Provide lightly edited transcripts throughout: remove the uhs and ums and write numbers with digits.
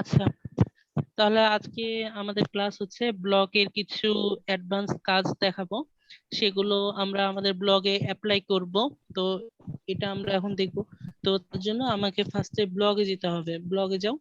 আচ্ছা, তাহলে আজকে আমাদের ক্লাস হচ্ছে ব্লগের কিছু অ্যাডভান্স কাজ দেখাবো, সেগুলো আমরা আমাদের ব্লগে অ্যাপ্লাই করব। তো এটা আমরা এখন দেখব। তো তার জন্য আমাকে ফার্স্টে ব্লগে যেতে হবে। ব্লগে যাও।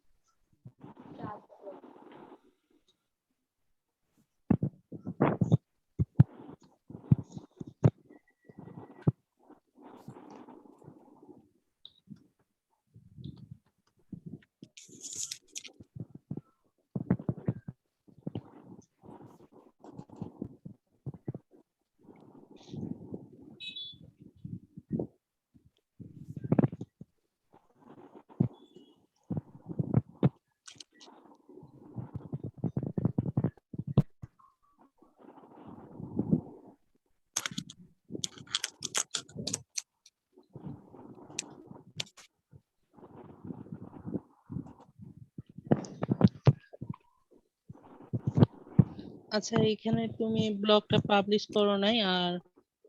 আচ্ছা, এখানে তুমি ব্লগটা পাবলিশ করো নাই, আর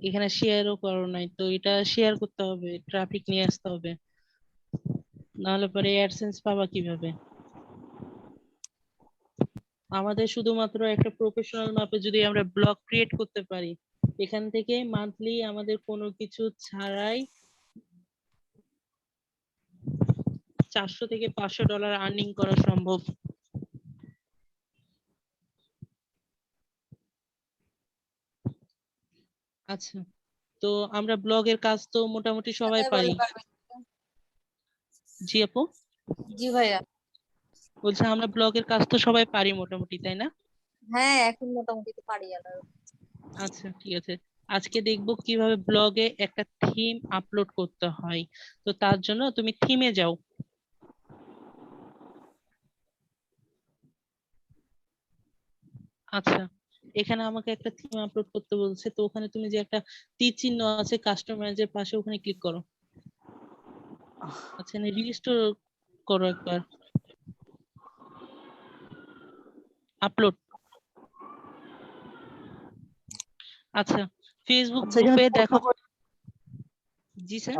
এখানে শেয়ারও করো নাই। তো এটা শেয়ার করতে হবে, ট্রাফিক নিয়ে আসতে হবে, নাহলে পরে অ্যাডসেন্স পাবা কিভাবে? আমাদের শুধুমাত্র একটা প্রফেশনাল মাপে যদি আমরা ব্লগ ক্রিয়েট করতে পারি, এখান থেকে মান্থলি আমাদের কোনো কিছু ছাড়াই 400 থেকে 500 ডলার আর্নিং করা সম্ভব। আচ্ছা, তো আমরা ব্লগের কাজ তো মোটামুটি সবাই পারি। জি আপু, জি ভাইয়া। বলছে আমরা ব্লগের কাজ তো সবাই পারি মোটামুটি, তাই না? হ্যাঁ, এখন মোটামুটি তো পারি আল্লাহর। আচ্ছা, ঠিক আছে। আজকে দেখবো কিভাবে ব্লগে একটা থিম আপলোড করতে হয়। তো তার জন্য তুমি থিমে যাও। আচ্ছা, এখানে আমাকে একটা থিম আপলোড করতে বলছে। তো ওখানে তুমি যে একটা তীর চিহ্ন আছে কাস্টমাইজের পাশে, ওখানে ক্লিক করো। আচ্ছা, রিস্টোর করো একবার। আপলোড। আচ্ছা, ফেসবুক আচ্ছা, এখানে গ্রুপে প্রশ্ন দেখো। করে, জি স্যার।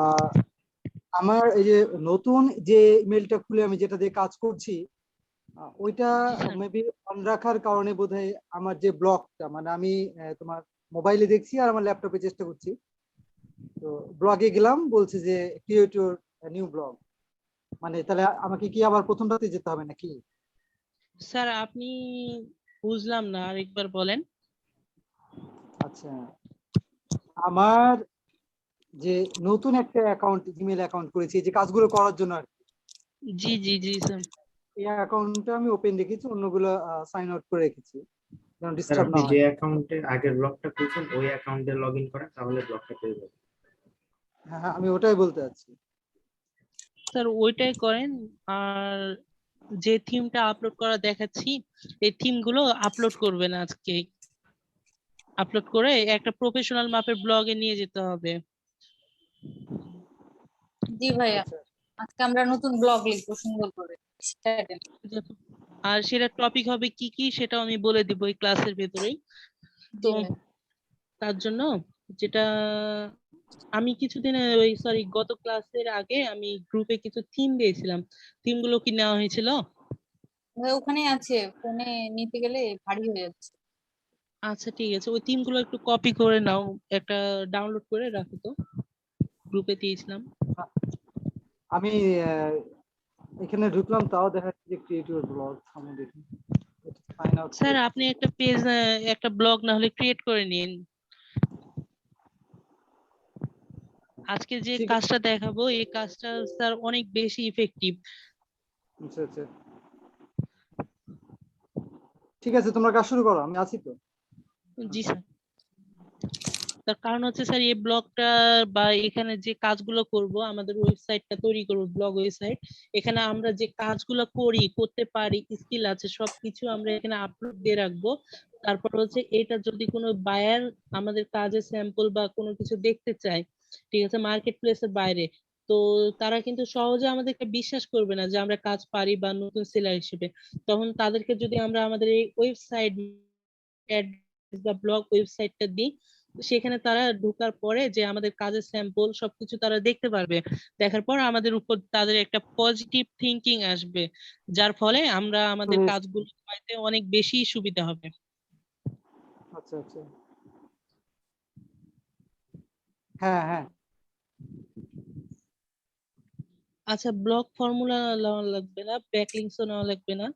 আমার এই যে নতুন যে ইমেলটা খুলে আমি যেটা দিয়ে কাজ করছি, ওইটা জি স্যার। মেবি অন রাখার কারণে বোধহয় আমার যে ব্লগটা, মানে আমি তোমার মোবাইলে দেখছি আর আমার ল্যাপটপে চেষ্টা করছি। তো ব্লগে গেলাম, বলছে যে ক্রিয়েট ইউর নিউ ব্লগ। মানে তাহলে আমাকে কি আবার প্রথমটাতে যেতে হবে নাকি? স্যার আপনি, বুঝলাম না, আরেকবার বলেন। আচ্ছা, আমার যে নতুন একটা অ্যাকাউন্ট, জিমেল অ্যাকাউন্ট করেছি এই যে কাজগুলো করার জন্য আর কি, জি জি জি স্যার। এই অ্যাকাউন্টটা আমি ওপেন রেখেছি, অন্যগুলো সাইন আউট করে রেখেছি যেন স্যার ডিস্টার্ব আপনি না যে হয়। অ্যাকাউন্টে আগের ব্লগটা খুলছেন ওই অ্যাকাউন্টে লগ ইন করেন, তাহলে ব্লগটা পেয়ে যাবেন। হ্যাঁ হ্যাঁ, আমি ওটাই বলতে চাচ্ছি। স্যার ওইটাই করেন। আর যে থিমটা আপলোড করা দেখাচ্ছি, এই থিম গুলো আপলোড করবেন আজকে। আপলোড করে একটা প্রফেশনাল মাপের ব্লগে নিয়ে যেতে হবে। জি ভাইয়া, আচ্ছা, আজকে আমরা নতুন ব্লগ লিখবো সুন্দর করে। আর সেটা টপিক হবে কি কি, সেটাও আমি বলে দিব এই ক্লাসের ভেতরেই। তো জি ভাই। তার জন্য যেটা, আমি কিছুদিন ওই সরি গত ক্লাসের আগে আমি গ্রুপে কিছু থিম দিয়েছিলাম। থিম গুলো কি নেওয়া হয়েছিল? ভাই ওখানে আছে, ফোনে নিতে গেলে ভারী হয়ে যাচ্ছে। আচ্ছা, ঠিক আছে, ওই থিম গুলো একটু কপি করে নাও, একটা ডাউনলোড করে রাখো তো, গ্রুপে দিয়েছিলাম। আমি এখানে ঢুকলাম, তাও দেখা যাচ্ছে যে ক্রিয়েট ইউর ব্লগ। আমি দেখি সাইন আউট স্যার করে। আপনি একটা পেজ, একটা ব্লগ না হলে ক্রিয়েট করে নিন। আজকে যে ঠিক আছে, কাজটা দেখাবো এই কাজটা স্যার অনেক বেশি ইফেক্টিভ। আচ্ছা আচ্ছা, ঠিক আছে, তোমরা কাজ শুরু করো, আমি আছি তো। জি স্যার। তার কারণ হচ্ছে স্যার এই ব্লগটা বা এখানে যে কাজগুলো করব, আমাদের ওয়েবসাইটটা তৈরি করব, ব্লগ ওয়েবসাইট। এখানে আমরা যে কাজগুলো করি, করতে পারি, স্কিল আছে, সবকিছু আমরা এখানে আপলোড দিয়ে রাখবো। তারপর হচ্ছে এটা যদি কোনো বায়ার আমাদের কাজের স্যাম্পল বা কোনো কিছু দেখতে চায়, ঠিক আছে, মার্কেট প্লেসের বাইরে, তো তারা কিন্তু সহজে আমাদেরকে বিশ্বাস করবে না যে আমরা কাজ পারি বা নতুন সেলার হিসেবে। তখন তাদেরকে যদি আমরা আমাদের এই ওয়েবসাইট বা ব্লগ ওয়েবসাইটটা দিই, সেখানে তারা ঢোকার পরে যে আমাদের কাজের স্যাম্পল সবকিছু তারা দেখতে পারবে, দেখার পর আমাদের উপর তাদের একটা পজিটিভ থিঙ্কিং আসবে, যার ফলে আমরা আমাদের হুম। কাজগুলো পাইতে অনেক বেশি সুবিধা হবে। আচ্ছা আচ্ছা, হ্যাঁ হ্যাঁ। আচ্ছা, ব্লক ফর্মুলা নেওয়া লাগবে না, ব্যাকলিংসও নেওয়া লাগবে না,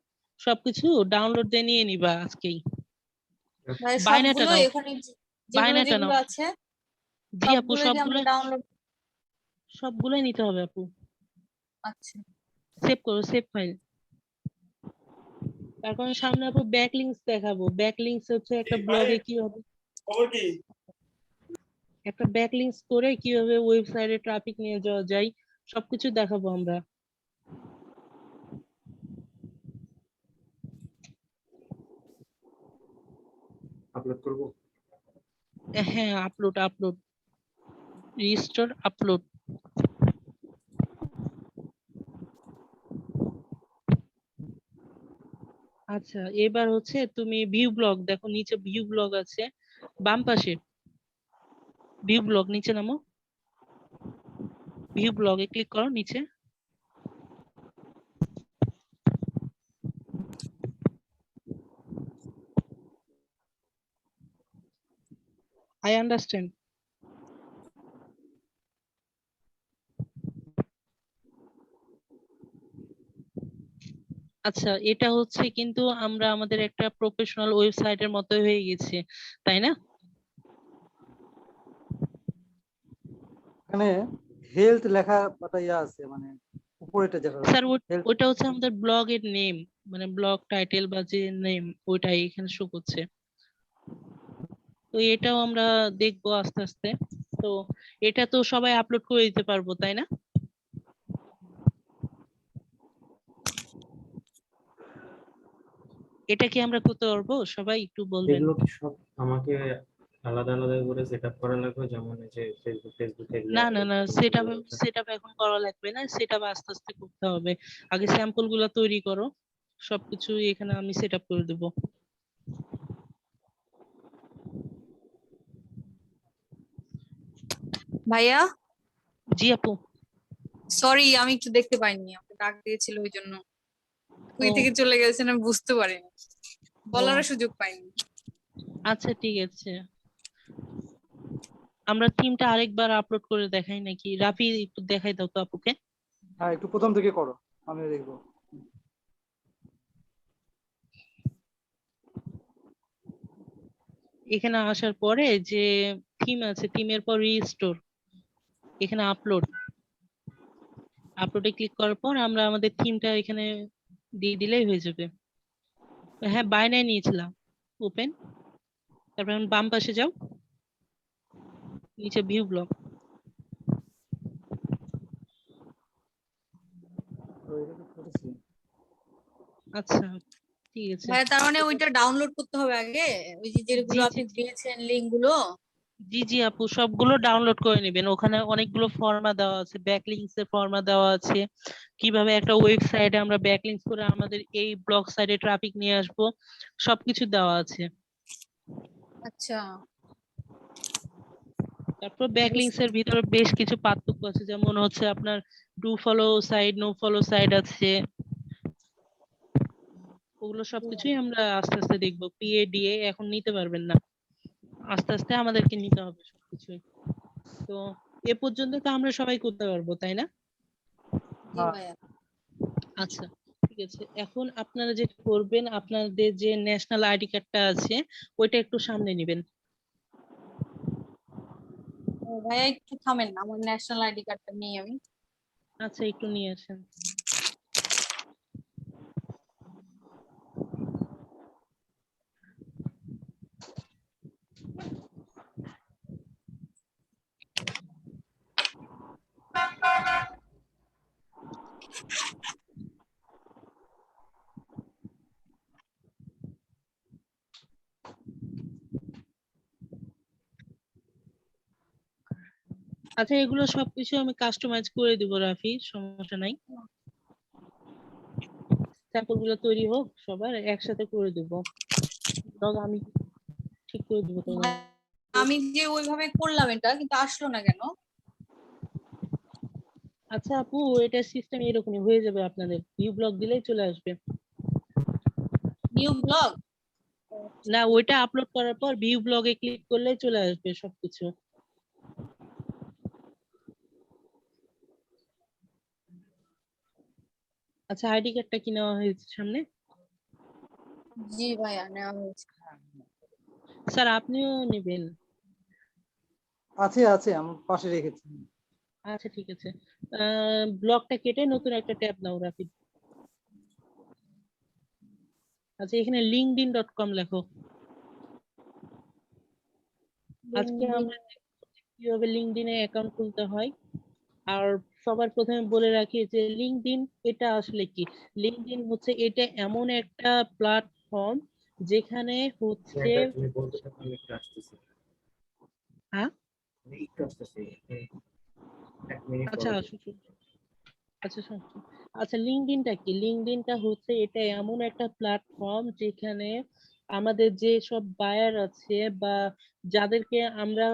সবকিছু ডাউনলোড দিয়ে নিয়ে নিবা আজকেই। মানে বায়নাটা সবগুলো নাও, এখানে যেগুলো বায়নাটা নাও। যেগুলো আছে জি আপু, সবগুলো যে আমরা ডাউনলোড। সবগুলোই নিতে হবে আপু। আচ্ছা সেভ করো, সেভ ফাইল। তার কারণ সামনে আপু ব্যাকলিংস দেখাবো। ব্যাকলিংস হচ্ছে একটা ব্লগে কিভাবে, একটা ব্যাকলিংস করে কিভাবে ওয়েবসাইটে ট্রাফিক নিয়ে যাওয়া যায় সবকিছু দেখাবো আমরা। আপলোড করবো। হ্যাঁ, আপলোড আপলোড, রিস্টোর আপলোড। আচ্ছা, এবার হচ্ছে তুমি ভিউ ব্লগ দেখো, নিচে ভিউ ব্লগ আছে বাম পাশে, ভিউ ব্লগ নিচে নামো, ভিউ ব্লগে ক্লিক করো নিচে। I understand. আচ্ছা, এটা হচ্ছে কিন্তু আমরা আমাদের একটা প্রফেশনাল ওয়েবসাইটের মতো হয়ে গেছে, তাই না? এখানে হেলথ লেখা একটা ইয়া আছে, মানে উপরেটা যেটা স্যার হেলথ। ওটা হচ্ছে আমাদের ব্লগের নেম, মানে ব্লগ টাইটেল বা যে নেম ওইটাই এখানে শো করছে। তো এটাও আমরা দেখবো আস্তে আস্তে। তো এটা তো সবাই আপলোড করে দিতে পারবো, তাই না? এটা কি আমরা করতে পারবো সবাই, একটু বলবেন? এগুলো কি সব আমাকে আলাদা আলাদা করে সেট আপ করা লাগবে, যেমন এই যে ফেসবুকে না না না, সেটা গুলো আছে? সেটা এখন করা লাগবে না, সেটা আস্তে আস্তে করতে হবে। আগে স্যাম্পল গুলা তৈরি করো, সবকিছু এখানে আমি সেট আপ করে দেবো। ভাইয়া, জি আপু। সরি আমি একটু দেখতে পাইনি, আমাকে ডাক দিয়েছিল ওই জন্য ও, তুই থেকে চলে গেছেন, আমি বুঝতে পারিনি, ও, বলারও সুযোগ পাইনি। আচ্ছা ঠিক আছে। আমরা থিমটা আরেকবার আপলোড করে দেখাই নাকি? রাফি একটু দেখাই দাও তো আপুকে। হ্যাঁ, একটু প্রথম থেকে করো, আমি দেখবো। এখানে আসার পরে যে থিম আছে, থিমের পর রিস্টোর, এখানে আপলোড, আপলোডে ক্লিক করার পর আমরা আমাদের থিমটা এখানে দিয়ে দিলেই হয়ে যাবে। হ্যাঁ, বায়নায় নিয়েছিলাম, ওপেন, তারপর এখন বাম পাশে যাও, নিচে ভিউ ব্লগ। তো এটা তো করেছি। আচ্ছা ঠিক আছে। ভাইয়া তার মানে ওইটা ডাউনলোড করতে হবে আগে, ওই যে জি যেগুলো জি আপনি জি দিয়েছেন লিঙ্ক গুলো। জি জি আপু, সবগুলো ডাউনলোড করে নেবেন। ওখানে অনেকগুলো ফর্মা দেওয়া আছে, ব্যাকলিংকস এর ফর্মা দেওয়া আছে, কিভাবে একটা ওয়েবসাইটে আমরা ব্যাকলিংকস করে আমাদের এই ব্লগ সাইটে ট্রাফিক নিয়ে আসবো, সবকিছু দেওয়া আছে। আচ্ছা তারপর ব্যাকলিংকস এর ভিতরে বেশ কিছু পার্থক্য আছে, যেমন হচ্ছে আপনার do follow site, no follow site আছে, ওগুলো সবকিছুই আমরা আস্তে আস্তে দেখবো। পিএডিএ এখন নিতে পারবেন না, আস্তে আস্তে আমাদেরকে নিতে হবে সবকিছুই। তো এ পর্যন্ত তো আমরা সবাই করতে পারবো, তাই না? জি হ্যাঁ, ভাইয়া। আচ্ছা ঠিক আছে, এখন আপনারা যেটা করবেন, আপনাদের যে ন্যাশনাল আইডি কার্ডটা আছে ওইটা একটু সামনে নেবেন। ভাইয়া একটু থামেন, আমার ন্যাশনাল আইডি কার্ডটা নিয়ে আমি। আচ্ছা, একটু নিয়ে আসেন। আচ্ছা, এগুলো সবকিছু আমি কাস্টমাইজ করে দিব রাফি, সমস্যা নাই। স্যাম্পল গুলো তৈরি হোক, সবার একসাথে করে দিব, ব্লগ আমি ঠিক করে দিব তোমার। আমি যে ওইভাবে করলাম এটা কিন্তু আসলো না কেন? আচ্ছা আপু, এটা সিস্টেম এরকমই হয়ে যাবে, আপনাদের নিউ ব্লগ দিলেই চলে আসবে। New blog? না, ওইটা আপলোড করার পর ভিউ ব্লগে ক্লিক করলেই চলে আসবে সবকিছু। আচ্ছা, আইডি কার্ডটা কি নেওয়া হয়েছে সামনে? জি ভাইয়া, নেওয়া হয়েছে। স্যার আপনিও নেবেন? আছে আছে, আমার পাশে রেখেছি। আচ্ছা ঠিক আছে, ব্লগটা কেটে নতুন একটা ট্যাব নাও রাফিদ। আচ্ছা, এখানে linkedin.com লেখো। আজকে আমরা কিভাবে লিঙ্কডইনে অ্যাকাউন্ট খুলতে হয়। আর সবার প্রথমে বলে রাখি যে লিঙ্কডইন এটা আসলে কি। লিঙ্কডইন হচ্ছে এটা এমন একটা প্ল্যাটফর্ম যেখানে হচ্ছে তুমি বলতে থাকো, আমি একটু আসতেছি। হ্যাঁ আমি একটু আসতেছি, 1 মিনিট আচ্ছা পরে। আসুন। আচ্ছা শুনছি। আচ্ছা, লিঙ্কডইনটা কি? লিঙ্কডইনটা হচ্ছে এটা এমন একটা প্ল্যাটফর্ম যেখানে আমাদের যে সব বায়ার আছে বা যাদেরকে আমরা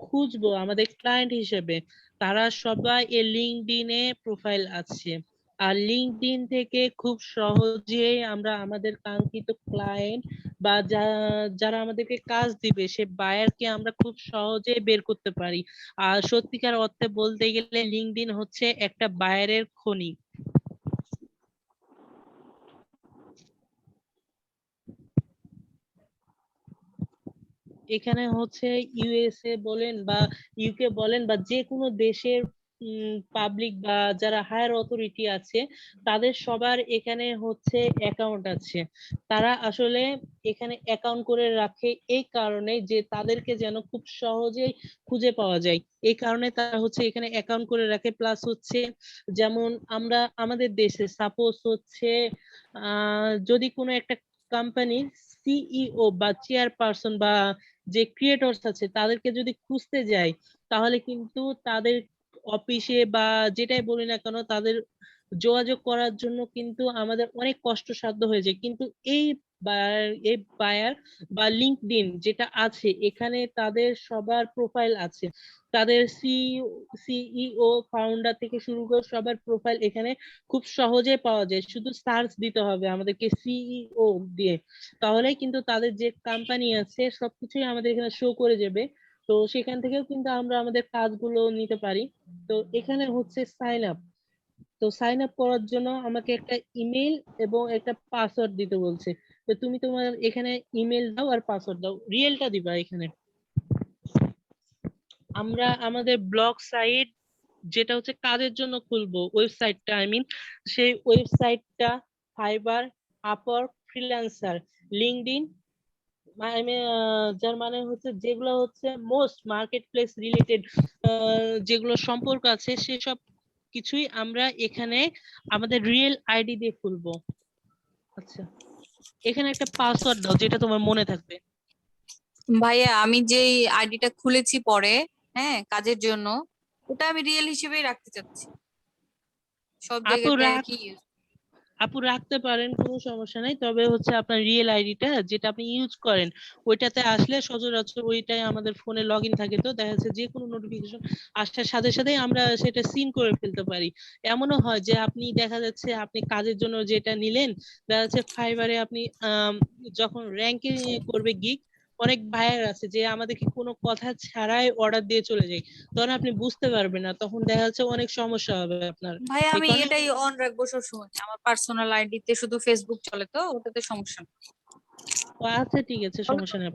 খুঁজবো আমাদের ক্লায়েন্ট হিসেবে, তারা সবাই এই লিঙ্কডইনে প্রোফাইল আছে। আর লিঙ্কডইন থেকে খুব সহজেই আমরা আমাদের কাঙ্ক্ষিত ক্লায়েন্ট বা যারা আমাদেরকে কাজ দিবে সে বায়ারকে আমরা খুব সহজে বের করতে পারি। আর সত্যিকার অর্থে বলতে গেলে লিঙ্কডইন হচ্ছে একটা বায়ারের খনি। এখানে হচ্ছে ইউএসএ বলেন বা ইউকে বলেন বা যে কোনো দেশের পাবলিক বা যারা হায়ার অথরিটি আছে তাদের সবার এখানে হচ্ছে অ্যাকাউন্ট আছে। তারা আসলে এখানে অ্যাকাউন্ট করে রাখে এই কারণে যে তাদেরকে যেন খুব সহজেই খুঁজে পাওয়া যায়। এই কারণে তারা হচ্ছে এখানে অ্যাকাউন্ট করে রাখে। প্লাস হচ্ছে যেমন আমরা আমাদের দেশে সাপোজ হচ্ছে যদি কোনো একটা কোম্পানির সিইও বা চেয়ারপারসন বা যে ক্রিয়েটরস আছে তাদেরকে যদি খুঁজতে যাই, তাহলে কিন্তু তাদের অফিসে বা যেটাই বলি না কেন তাদের যোগাযোগ করার জন্য কিন্তু আমাদের অনেক কষ্টসাধ্য হয়ে যায়। কিন্তু এই বায়ার বা লিঙ্কডইন যেটা আছে এখানে তাদের সবার প্রোফাইল আছে। তাদের সিইও ফাউন্ডার থেকে শুরু করে সবার প্রোফাইল এখানে খুব সহজে পাওয়া যায়। শুধু সার্চ দিতে হবে আমাদেরকে সিইও দিয়ে, তাহলেই কিন্তু তাদের যে কোম্পানি আছে সবকিছুই আমাদের এখানে শো করে যাবে। তো সেখান থেকেও কিন্তু আমরা আমাদের কাজগুলো নিতে পারি। তো এখানে হচ্ছে সাইন আপ। তো সাইন আপ করার জন্য আমাকে একটা ইমেল এবং একটা পাসওয়ার্ড দিতে বলছে। তো তুমি তোমার এখানে ইমেল দাও আর পাসওয়ার্ড দাও, রিয়েলটা দিবা এখানে। আমরা আমাদের ব্লগ সাইট যেটা হচ্ছে কাজের জন্য খুলবো, ওয়েবসাইটটা সেই ওয়েবসাইটটা ফাইবার, আপওয়ার্ক, ফ্রিল্যান্সার, লিঙ্কডইন, যার মানে হচ্ছে যেগুলো হচ্ছে মোস্ট মার্কেট প্লেস রিলেটেড যেগুলো সম্পর্ক আছে সেসব কিছুই আমরা এখানে আমাদের রিয়েল আইডি দিয়ে খুলবো। আচ্ছা, এখানে একটা পাসওয়ার্ড দাও যেটা তোমার মনে থাকবে। ভাইয়া আমি যেই আইডিটা খুলেছি পরে, হ্যাঁ, কাজের জন্য, ওটা আমি রিয়েল হিসেবেই রাখতে চাচ্ছি, সব আপু জায়গাতে রাখ একই use। আপু রাখতে পারেন, কোনো সমস্যা নাই। তবে হচ্ছে আপনার রিয়েল আইডিটা যেটা আপনি ইউজ করেন ওইটাতে আসলে সচরাচর ওইটাই আমাদের ফোনে লগ ইন থাকে। তো দেখা যাচ্ছে যে কোনো নোটিফিকেশন আসার সাথে সাথেই আমরা সেটা সিন করে ফেলতে পারি। এমনও হয় যে আপনি দেখা যাচ্ছে আপনি কাজের জন্য যেটা নিলেন, দেখা যাচ্ছে ফাইবারে আপনি যখন র্যাঙ্কিং করবে গিগ, অনেক বায়ার আছে যে আমাদেরকে কোনো কথা ছাড়াই অর্ডার দিয়ে চলে যায়। তখন আপনি বুঝতে পারবেন না, তখন দেখা যাচ্ছে অনেক সমস্যা হবে আপনার। ভাইয়া এই আমি কারণে এটাই অন রাখবো সবসময়, আমার পার্সোনাল আইডিতে শুধু ফেসবুক চলে, তো ওটাতে সমস্যা নেই। আচ্ছা ঠিক আছে, সমস্যা নেই।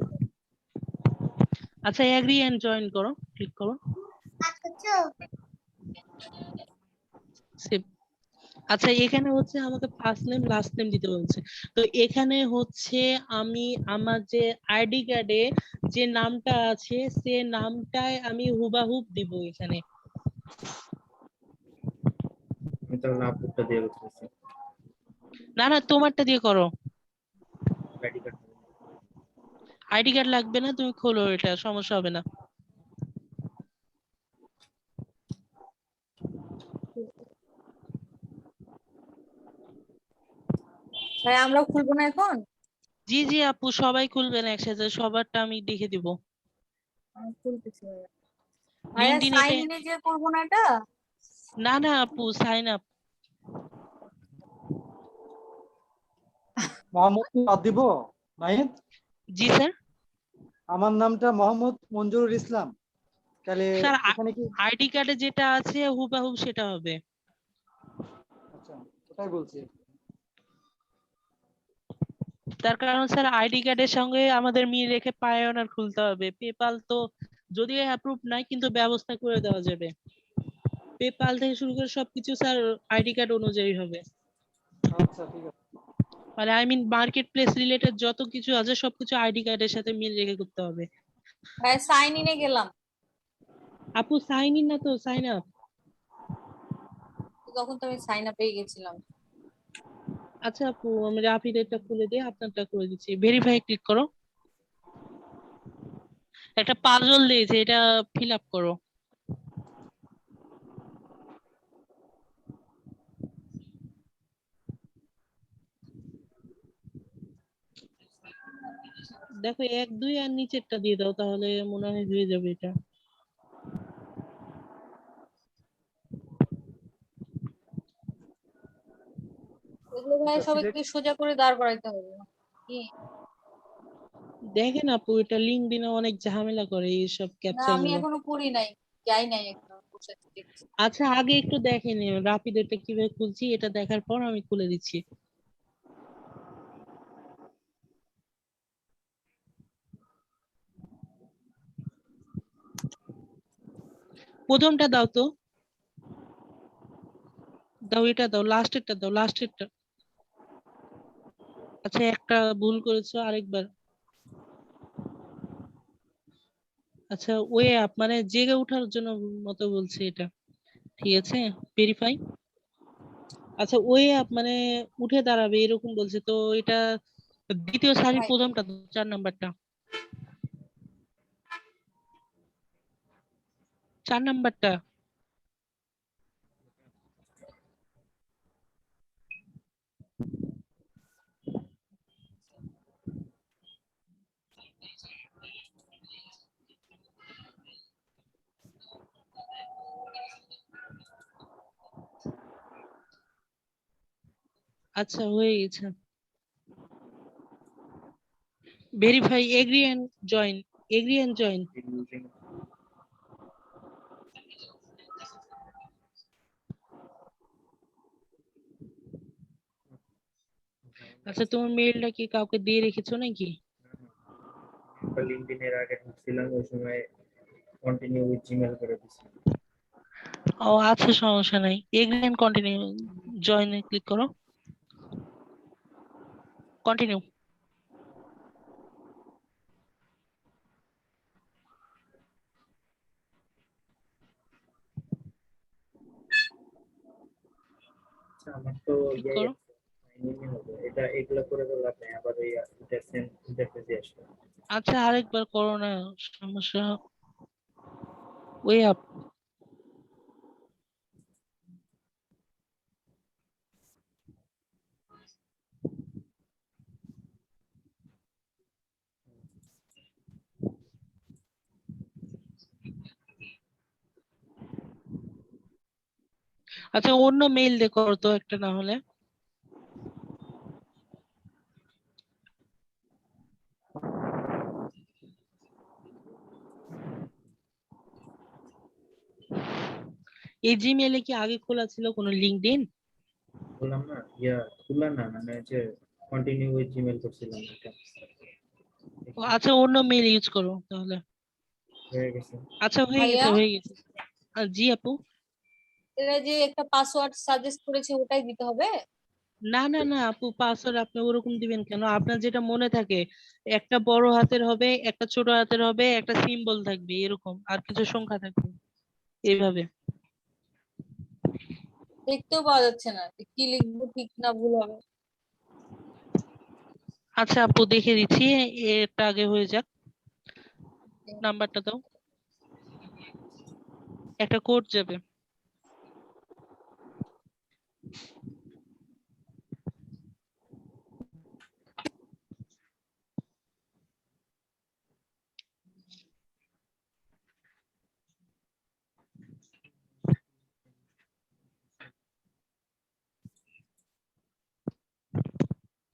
আচ্ছা, এগ্রি এন্ড জয়েন করো, ক্লিক করো, সেভ। আচ্ছা, এখানে হচ্ছে আমাকে ফার্স্ট নেম লাস্ট নেম দিতে বলছে। তো এখানে হচ্ছে আমি আমার যে আইডি কার্ডে যে নামটা আছে সে নামটাই আমি হুবাহুব দিব এখানে। আমি তাহলে আপলোডটা দিয়ে বলতেছি। না না, তোমারটা দিয়ে করো। আইডি কার্ড আইডি কার্ড লাগবে না, তুমি খোলো, এটা সমস্যা হবে না। ভাইয়া আমরা খুলবো না এখন? জি জি আপু, সবাই খুলবেন একসাথে, সবারটা আমি দেখে দিব। আমি খুলতেছি ভাইয়া। ভাইয়া লিঙ্কডইন সাইন এটা ইনে যে করবো না এটা? না না আপু সাইন আপ। মোহাম্মদ বাদ দিব নাহিদ? জি স্যার। আমার নামটা মোহাম্মদ মঞ্জুরুল ইসলাম, তাহলে স্যার এখানে কি? আইডি কার্ডে যেটা আছে হুবাহুব সেটা হবে। আচ্ছা, ওটাই বলছি। তার কারণ স্যার আইডি কার্ডের সঙ্গে আমাদের মিল রেখে পায়োনিয়ার খুলতে হবে। পেপাল তো যদিও অ্যাপ্রুভ নাই কিন্তু ব্যবস্থা করে দেওয়া যাবে। পেপাল থেকে শুরু করে সবকিছু স্যার আইডি কার্ড অনুযায়ী হবে। আচ্ছা ঠিক আছে। মানে I mean market place related যত কিছু আছে সবকিছু আইডি কার্ডের সাথে মিল রেখে করতে হবে। ভাইয়া সাইন ইনে গেলাম, আপু সাইন ইন না তো সাইন আপ। তখন তো আমি সাইন আপে গেছিলাম। আচ্ছা আপু আমি রাফিদেরটা খুলে দিয়ে আপনারটা করে দিচ্ছি। ভেরিফাই ক্লিক করো। একটা পাজল দিয়েছে এটা ফিল আপ করো। দেখো 1 2 আর নিচেরটা দিয়ে দাও তাহলে মনে হয় হয়ে যাবে এটা। এগুলো ভাইয়া আচ্ছা সিলেক্ট। সবাইকে সোজা করে দাঁড় করাইতে হবে কি? দেখেন আপু এটা লিঙ্কডইনে অনেক ঝামেলা করে এইসব না ক্যাপচা আমি গুলো। এখনো করি নাই, যাই নাই এখনো, বসে আছি দেখছি। আচ্ছা আগে একটু দেখে নিও রাপিডোটা কিভাবে খুলছি এটা দেখার পর আমি খুলে দিচ্ছি। প্রথমটা দাও তো, দাও এটা দাও লাস্টেরটা দাও লাস্টেরটা। আচ্ছা একটা ভুল করেছো আরেকবার। আচ্ছা ওয়ে আপ মানে জেগে ওঠার জন্য মতো বলছে এটা। ঠিক আছে ভেরিফাই। আচ্ছা ওয়ে আপ মানে উঠে দাঁড়াবে এরকম বলছে তো এটা দ্বিতীয় সারির ভাই প্রথমটা দাও, 4 নাম্বারটা। 4 নাম্বারটা। আচ্ছা হয়ে গেছে। Verify agree and join. Agree and join. using আচ্ছা তোমার মেইলটা কি কাউকে দিয়ে রেখেছো নাকি? লিঙ্কডইনের আগে ঢুকছিলাম ওই সময় কন্টিনিউ উইথ জিমেল করে দিছি। ও আচ্ছা সমস্যা নাই। এগ্রি এন্ড কন্টিনিউ জয়েনে ক্লিক করো। কন্টিনিউ। আচ্ছা আমার তো ক্লিক ইয়ে করো। সাইন ইন হবে, এটা এগুলো করে তো লাভ নেই, আবার ওই ইন্টারফেসে আসবে। আচ্ছা আরেকবার করো না, সমস্যা। Way up. আচ্ছা অন্য মেইল দিয়ে করো তো একটা না হলে। এই জিমেইলে কি আগে খোলা ছিল কোনো লিঙ্কডইন? বললাম না খোলা না, মানে যে কন্টিনিউ উইথ জিমেল করছিলাম এটা আচ্ছা অন্য মেইল ইউজ করো তাহলে। হয়ে গেছে। আচ্ছা হয়ে গেছে ভাইয়া হয়ে গেছে। জি আপু। এরা যে একটা পাসওয়ার্ড সাজেস্ট করেছে ওটাই দিতে হবে? না না না আপু পাসওয়ার্ড আপনি ওরকম দিবেন কেন? আপনার যেটা মনে থাকে, একটা বড় হাতের হবে একটা ছোট হাতের হবে একটা সিম্বল থাকবে এরকম আর কিছু সংখ্যা থাকবে এইভাবে। দেখতেও পাওয়া যাচ্ছে না যে কি লিখবো, ঠিক না ভুল হবে। আচ্ছা আপু দেখে দিচ্ছি, এটা আগে হয়ে যাক। নাম্বারটা দাও, একটা কোড যাবে।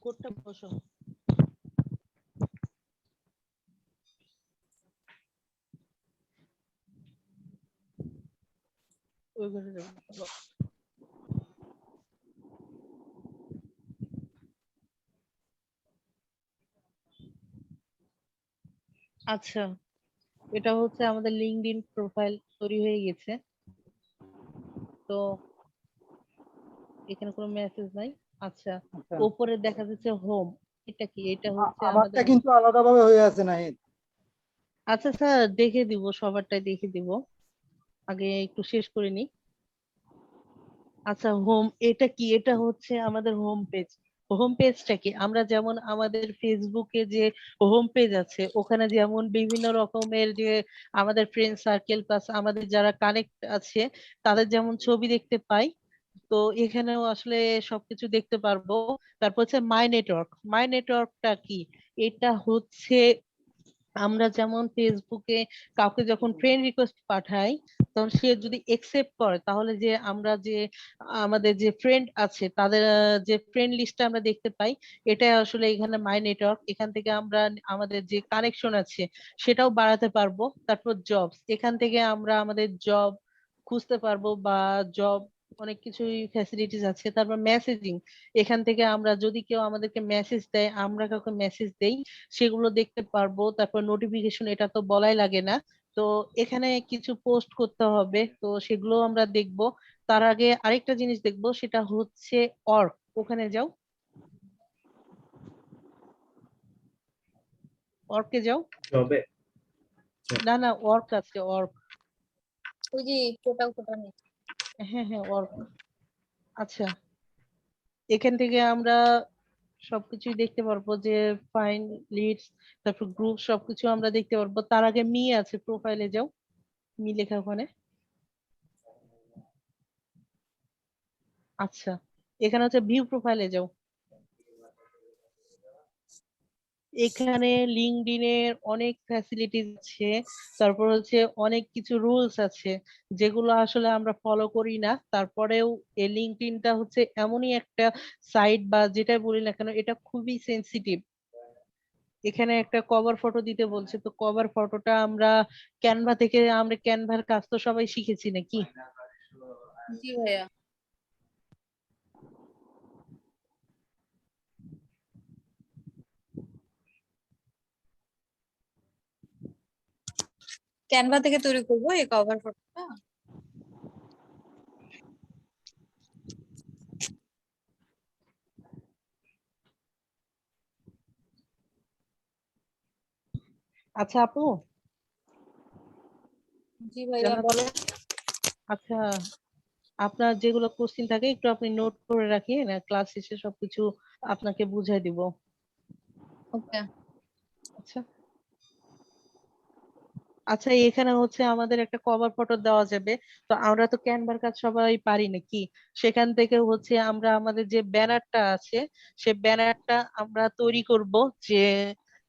কোডটা বসো। ওই ঘরে যাবো। আচ্ছা, এটা হচ্ছে আমাদের লিঙ্কডইন প্রোফাইল তৈরি হয়ে গেছে। তো এখানে কোনো মেসেজ নাই। আচ্ছা, আচ্ছা, উপরে দেখা যাচ্ছে হোম। এটা কি? এটা হচ্ছে আমারটা আমাদের। কিন্তু আলাদাভাবে হয়ে আছে নাহিদ। আচ্ছা স্যার, দেখে দিব, সবারটাই দেখে দিব, আগে একটু শেষ করে নি। আচ্ছা, হোম এটা কি? এটা হচ্ছে আমাদের হোম পেজ। হোম পেজটা কি? আমরা যেমন আমাদের ফেসবুকে যে হোম পেজ আছে, ওখানে যেমন বিভিন্ন রকমের যে আমাদের ফ্রেন্ড সার্কেল প্লাস আমাদের যারা কানেক্ট আছে তাদের যেমন ছবি দেখতে পাই, তো এখানেও আসলে সবকিছু দেখতে পারবো। তারপর হচ্ছে মাই নেটওয়ার্ক। মাই নেটওয়ার্কটা কি? এটা হচ্ছে আমরা যেমন ফেসবুকে কাউকে যখন ফ্রেন্ড রিকোয়েস্ট পাঠাই, তখন সে যদি একসেপ্ট করে, তাহলে যে আমরা যে আমাদের যে ফ্রেন্ড আছে তাদের যে ফ্রেন্ড লিস্টটা আমরা দেখতে পাই, এটা আসলে এখানে মাই নেটওয়ার্ক। এখান থেকে আমরা আমাদের যে কানেকশন আছে সেটাও বাড়াতে পারবো। তারপর জবস, এখান থেকে আমরা আমাদের জব খুঁজতে পারবো বা জব অনেক কিছুই ফ্যাসিলিটিস আছে। তারপর মেসেজিং, এখান থেকে আমরা যদি কেউ আমাদেরকে মেসেজ দেয়, আমরা কাউকে মেসেজ দেই, সেগুলো দেখতে পারবো। তারপর নোটিফিকেশন, এটা তো বলাই লাগে না। তো এখানে কিছু পোস্ট করতে হবে, তো সেগুলো আমরা দেখবো। তার আগে আরেকটা জিনিস দেখবো, সেটা হচ্ছে অর্ক। ওখানে যাও, অর্কে যাও। জবে না না, অর্ক আছে, অর্ক। ওই যে টোটাল টোটাল নেই। হ্যাঁ হ্যাঁ, অর্ক। আচ্ছা, এখান থেকে আমরা সবকিছুই দেখতে পারবো, যে ফাইন, লিডস, তারপর গ্রুপ, সবকিছু আমরা দেখতে পারবো। তার আগে মি আছে, প্রোফাইলে যাও, মি লেখা ওখানে। আচ্ছা, এখানে হচ্ছে ভিউ প্রোফাইলে যাও। এখানে লিঙ্কডইনের অনেক ফ্যাসিলিটিস আছে, তারপর হচ্ছে অনেক কিছু রুলস আছে যেগুলো আসলে আমরা ফলো করি না। তারপরেও এই লিঙ্কডইনটা হচ্ছে এমনই একটা সাইট, বা যেটাই বলি না কেন, এটা খুবই সেনসিটিভ। এখানে একটা কভার ফটো দিতে বলছে, তো কভার ফটোটা আমরা ক্যানভা থেকে, আমরা ক্যানভার কাজ তো সবাই শিখেছি নাকি? জি ভাইয়া। ক্যানভা থেকে তৈরি করবো এই কভার ফটোটা। আচ্ছা আপু, জি ভাইয়া জান্নাত বলো। আপু, আচ্ছা, আপনার যেগুলো কোশ্চিন থাকে একটু আপনি নোট করে রাখিয়ে না, ক্লাস শেষে সবকিছু আপনাকে বুঝাই দিব। ওকে। আচ্ছা। আচ্ছা, এখানে হচ্ছে আমাদের একটা কভার ফটো দেওয়া যাবে। তো আমরা তো ক্যানভার কাজ সবাই পারি নাকি? সেখান থেকে হচ্ছে আমরা আমাদের যে ব্যানারটা আছে, সে ব্যানারটা আমরা তৈরি করব, যে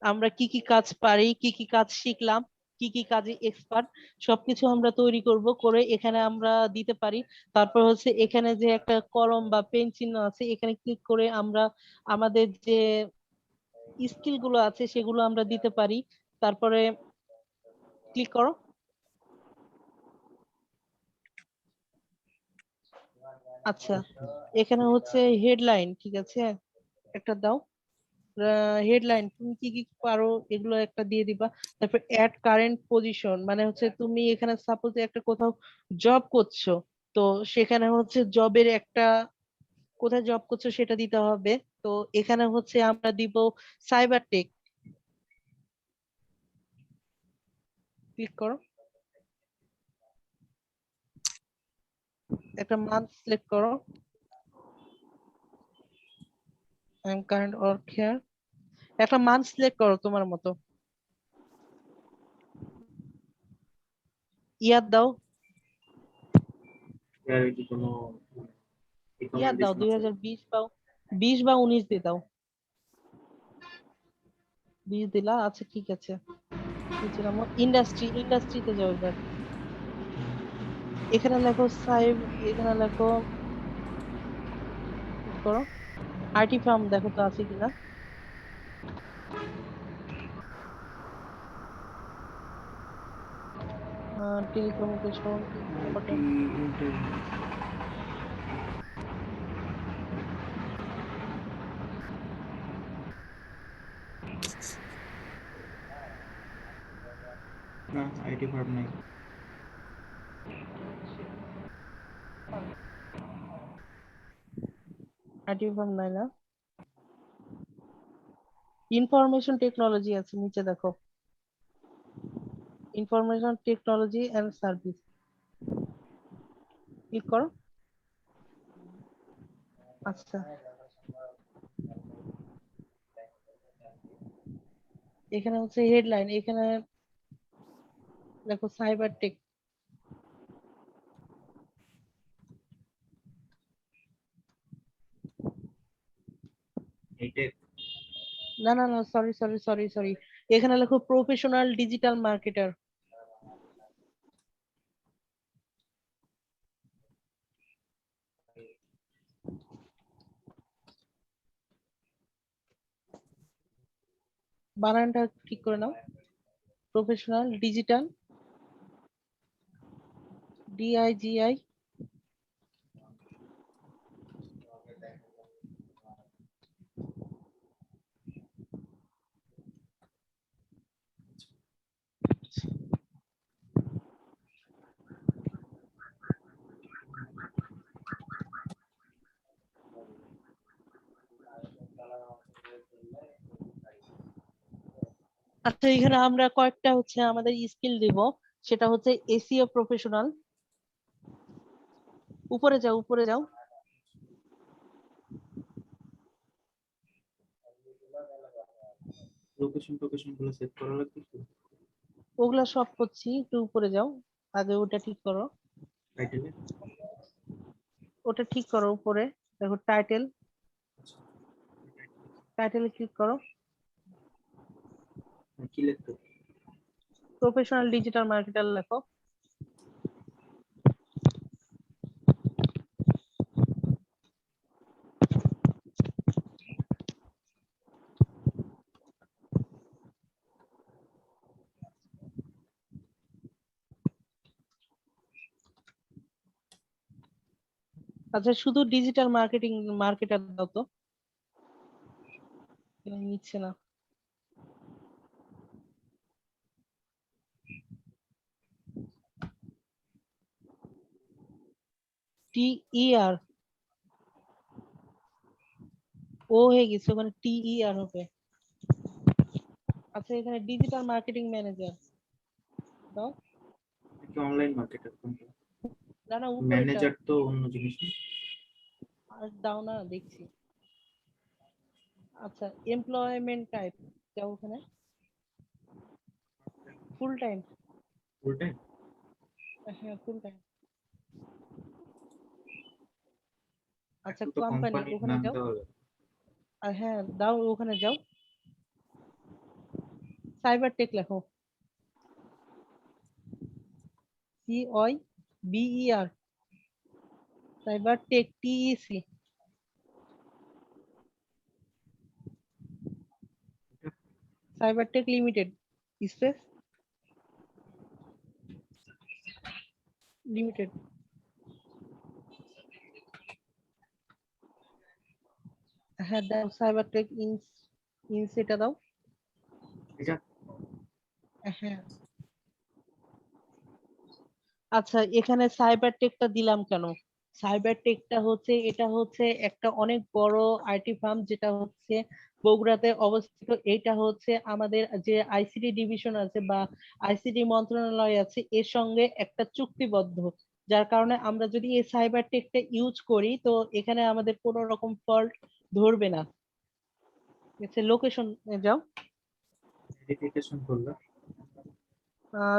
আমরা কি কি কাজ পারি, কি কি কাজ শিখলাম, কি কি কাজে এক্সপার্ট, সবকিছু আমরা তৈরি করব, করে এখানে আমরা দিতে পারি। তারপর হচ্ছে এখানে যে একটা কলম বা পেন চিহ্ন আছে, এখানে ক্লিক করে আমরা আমাদের যে স্কিল গুলো আছে সেগুলো আমরা দিতে পারি। তারপরে ক্লিক করো। আচ্ছা, এখানে হচ্ছে হেডলাইন, ঠিক আছে, একটা দাও। হেডলাইন তুমি কি কি পারো এগুলো একটা দিয়ে দিবা। তারপর অ্যাড কারেন্ট পজিশন, মানে হচ্ছে তুমি এখানে সাপোজ একটা কোথাও জব করছো, তো সেখানে হচ্ছে জবের একটা, কোথায় জব করছো সেটা দিতে হবে। তো এখানে হচ্ছে আমরা দিব সাইবার টেক। ক্লিক করো, একটা মান্থ সিলেক্ট করো। I am current work here, একটা মান্থ সিলেক্ট করো তোমার মতো। ইয়ার দাও, এর কি কোনো ইয়ার দাও, রিকমেন্ডেশন আছে? 2020 পাও, 20 বা 19 দিয়ে দাও। 20 দিলা, আচ্ছা ঠিক আছে। ইন্ডাস্ট্রি, ইন্ডাস্ট্রিতে যাও এবার। এখানে লেখো সাইব, এখানে লেখো, click করো। আইটি ফার্ম দেখো তো আছে কিনা। টেলিকমিউনিকেশন, আইটি ইন্টারভিউ না, আইটি ফার্ম নাই। আইটি ফার্ম নাই না। ইনফরমেশন টেকনোলজি আছে নিচে দেখো, information technology and service, click করো। আচ্ছা, এখানে হচ্ছে হেডলাইন, এখানে দেখো সাইবার টেক। এইটা না না না, সরি সরি সরি সরি, এখানে লেখো প্রফেশনাল ডিজিটাল মার্কেটার। বানানটা ঠিক করে নাও, প্রফেশনাল ডিজিটাল, DIGI। আচ্ছা, এখানে আমরা কয়েকটা হচ্ছে আমাদের স্কিল দিব, সেটা হচ্ছে এসিও প্রফেশনাল। উপরে যাও, উপরে যাও। লোকেশন টোকেশন গুলো সেট করা লাগবে তো ওগুলা সব করছি, একটু উপরে যাও, আগে ওটা ঠিক করো। টাইটেলে। ওটা ঠিক করো উপরে, দেখো টাইটেল, টাইটেলে ক্লিক করো। কি লিখতে হবে? প্রফেশনাল ডিজিটাল মার্কেটার লেখো। আচ্ছা, শুধু ডিজিটাল মার্কেটিং মার্কেটার দাও তো, এখানে নিচ্ছে না। TER, ও হয়ে গেছে, ওখানে TER হবে। আচ্ছা, এখানে ডিজিটাল মার্কেটিং ম্যানেজার দাও। কি অনলাইন মার্কেটার কোনটা? না না, উপরেরটা। ম্যানেজার তো অন্য জিনিস না? আর দাও না, দেখছি। আচ্ছা, এমপ্লয়মেন্ট টাইপ যাও, ওখানে ফুল টাইম। Full time? হ্যাঁ, ফুল টাইম। আচ্ছা, এখন তো কোম্পানি কোম্পানির ওখানে নাম যাও। দেওয়া যাবে। আর হ্যাঁ, দাও, ওখানে যাও, সাইবার টেক লেখো, CYBER, cyber tech, TEC, cyber tech limited, space limited. হ্যাঁ দাও, সাইবার টেক ইনস এটা দাও। এটা হ্যাঁ। আচ্ছা, এখানে সাইবার টেকটা দিলাম কেন? সাইবার টেকটা হচ্ছে, এটা হচ্ছে একটা অনেক বড় আইটি ফার্ম, যেটা হচ্ছে বগুড়াতে অবস্থিত। এটা হচ্ছে আমাদের যে আইসিটি ডিভিশন আছে বা আইসিটি মন্ত্রণালয় আছে, এর সঙ্গে একটা চুক্তিবদ্ধ, যার কারণে আমরা যদি এই সাইবার টেকটা ইউজ করি, তো এখানে আমাদের কোনো রকম ফল্ট ধরবে না। লোকেশন যাও। ভেরিফিকেশন করলাম।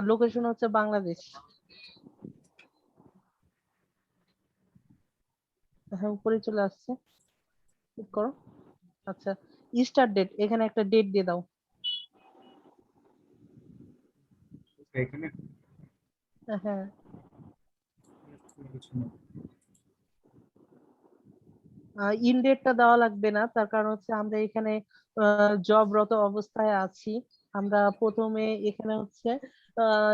লোকেশন হচ্ছে বাংলাদেশ। হ্যাঁ, উপরে চলে আসছে, ক্লিক করো। আচ্ছা, স্টার্ট ডেট, এখানে একটা ডেট দিয়ে দাও। এখানে হ্যাঁ, কিছু না। ইনডেটটা দেওয়া লাগবে না, তার কারণ হচ্ছে আমরা এখানে জবরত অবস্থায় আছি। আমরা প্রথমে এখানে হচ্ছে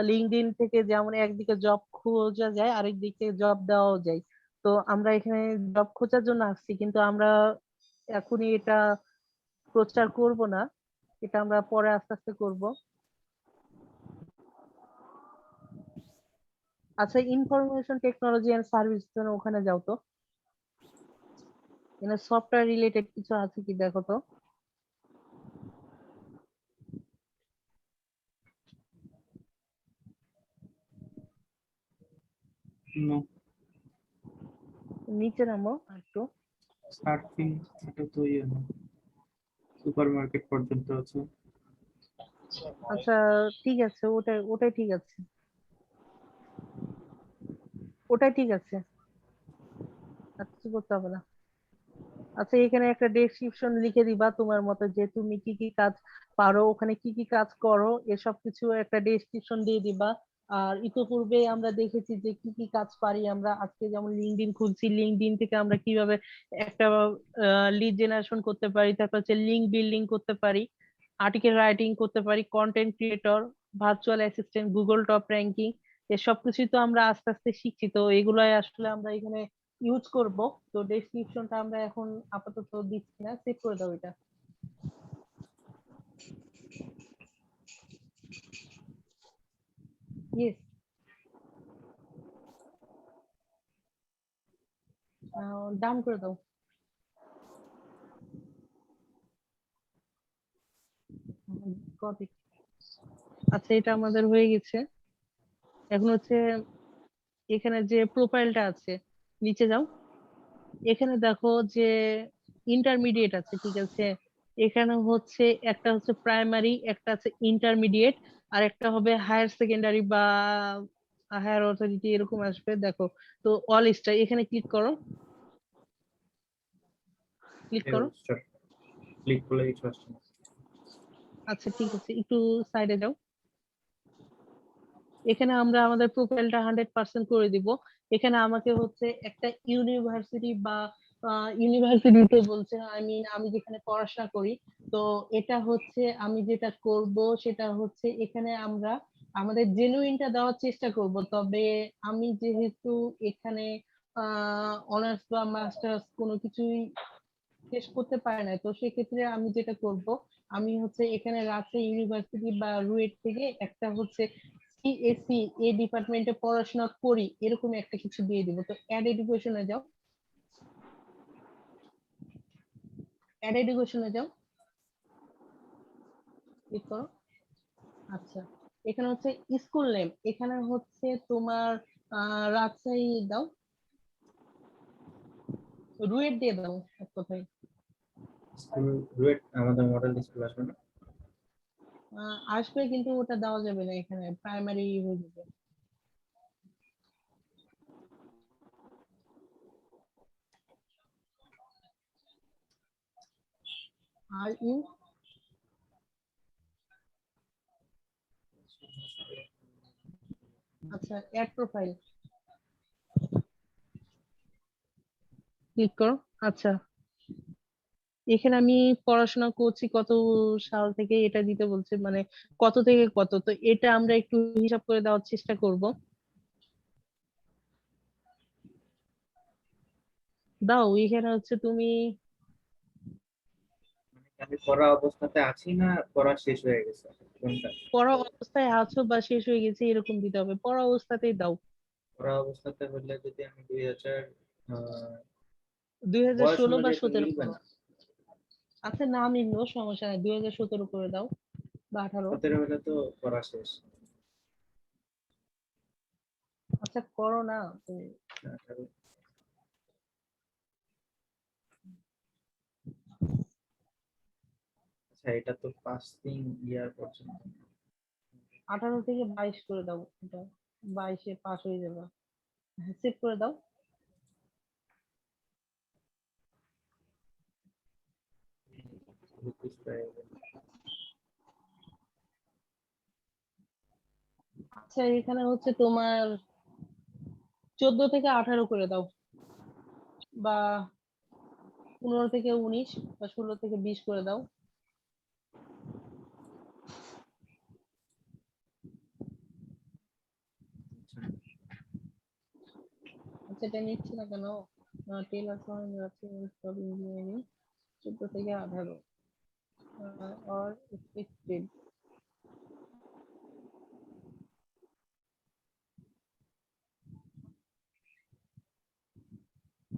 লিঙ্কডইন থেকে যেমন একদিকে জব খোঁজা যায়, আরেক দিকে জব দেওয়াও যায়। তো আমরা এখানে জব খোঁজার জন্য আসছি, কিন্তু আমরা এখনই এটা প্রচার করব না, এটা আমরা পরে আস্তে আস্তে করব। আচ্ছা, ইনফরমেশন টেকনোলজি এন্ড সার্ভিস জন্য ওখানে যাও তো, এখানে সফটওয়্যার রিলেটেড কিছু আছে কি দেখো তো। নো, নিচে নামো একটু। সার্ফিং এটা তো ইয়ে না, সুপারমার্কেট পর্যন্ত আছে। আচ্ছা ঠিক আছে, ওটাই ওটাই ঠিক আছে, ওটাই ঠিক আছে, আর কিছু করতে হবে না। আচ্ছা, এখানে একটা ডেসক্রিপশন লিখে দিবা তোমার মতো, যে তুমি কি কি কাজ পারো, ওখানে কি কি কাজ করো, এসব কিছু একটা ডেসক্রিপশন দিয়ে দিবা। আর ইতোপূর্বে আমরা দেখেছি যে কি কি কাজ পারি আমরা। আজকে যেমন লিঙ্কডইন খুলছি, লিঙ্কডইন থেকে আমরা কিভাবে একটা লিড জেনারেশন করতে পারি, তারপর হচ্ছে লিঙ্ক বিল্ডিং করতে পারি, আর্টিকেল রাইটিং করতে পারি, content creator, virtual assistant, Google top ranking, এসব কিছুই তো আমরা আস্তে আস্তে শিখছি। তো এগুলাই আসলে আমরা এখানে ইউজ করব। তো ডেসক্রিপশনটা আমরা এখন আপাতত দিচ্ছি না, সেভ করে দাও এটা। ইয়েস, ডান করে দাও। Got it. আচ্ছা, এটা আমাদের হয়ে গেছে। এখন হচ্ছে এখানে যে প্রোফাইলটা আছে, নিচে যাও। এখানে দেখো যে ইন্টারমিডিয়েট আছে, ঠিক আছে। এখানে হচ্ছে একটা হচ্ছে প্রাইমারি, একটা আছে ইন্টারমিডিয়েট, আর একটা হবে হায়ার সেকেন্ডারি বা হায়ার অথরিটি, এরকম আসবে দেখো। তো অল স্টার এখানে ক্লিক করো, ক্লিক করো। ক্লিক করলে কিছু আসছে না। আচ্ছা ঠিক আছে, একটু সাইডে যাও। এখানে আমরা আমাদের প্রোফাইলটা 100% করে দিব। এখানে আমাকে হচ্ছে একটা ইউনিভার্সিটি বা ইউনিভার্সিটিতে বলছে, আই মিন আমি যেখানে পড়াশোনা করি। তো এটা হচ্ছে আমি যেটা করব সেটা হচ্ছে এখানে আমরা আমাদের জেনুইনটা দেওয়ার চেষ্টা করব। তবে আমি যেহেতু এখানে অনার্স বা মাস্টার্স কোনো কিছুই শেষ করতে পারে না, তো সেক্ষেত্রে আমি যেটা করব, আমি হচ্ছে এখানে রাজশাহী ইউনিভার্সিটি বা রুয়েট থেকে একটা হচ্ছে সিএসসি এ ডিপার্টমেন্টে পড়াশোনা করি, এরকম একটা কিছু দিয়ে দিব। তো অ্যাড এডুকেশনে যাও, অ্যাড এডুকেশনে যাও, ক্লিক করো। আচ্ছা, এখানে হচ্ছে স্কুল নেম, এখানে হচ্ছে তোমার রাজশাহী দাও, রুয়েট দিয়ে দাও এক কথায়। স্কুল রুয়েট আমাদের মডেল স্কুল আসবে না। আসবে, কিন্তু ওটা দেওয়া যাবে না, এখানে প্রাইমারি হয়ে যাবে। আর ইউ, আচ্ছা অ্যাড প্রোফাইল ক্লিক করো। আচ্ছা, এখানে আমি পড়াশোনা করছি কত সাল থেকে এটা দিতে বলছে, মানে কত থেকে কত। তো এটা আমরা একটু হিসাব করে দেওয়ার চেষ্টা করব। দাও, এখানে হচ্ছে তুমি আমি পড়া অবস্থাতে আছি না পড়া শেষ হয়ে গেছে, কোনটা? পড়া অবস্থায় আছো বা শেষ হয়ে গেছে এরকম দিতে হবে, পড়া অবস্থাতেই দাও। পড়া অবস্থাতে হলে যদি আমি 2000 বয়স 2016 বা অনুযায়ী তো 17 মিলবে করো। না। আচ্ছা, না মিললেও সমস্যা নাই, 2017 করে দাও বা 18। 17 হলে তো পড়া শেষ। আচ্ছা করো না তুমি। 18 আচ্ছা, এটা তো পাসিং ইয়ার পর্যন্ত। 18 থেকে 22 করে দাও, এটা 22-এ পাস হয়ে যাবে। সেভ করে দাও। আচ্ছা, এখানে হচ্ছে তোমার 14 থেকে 18 করে দাও, বা 15 থেকে 19 বা 16 থেকে 20 করে দাও। আচ্ছা এটা নিচ্ছে না কেন? টেলার ইঞ্জিনিয়ারিং 14 থেকে 18 or expected।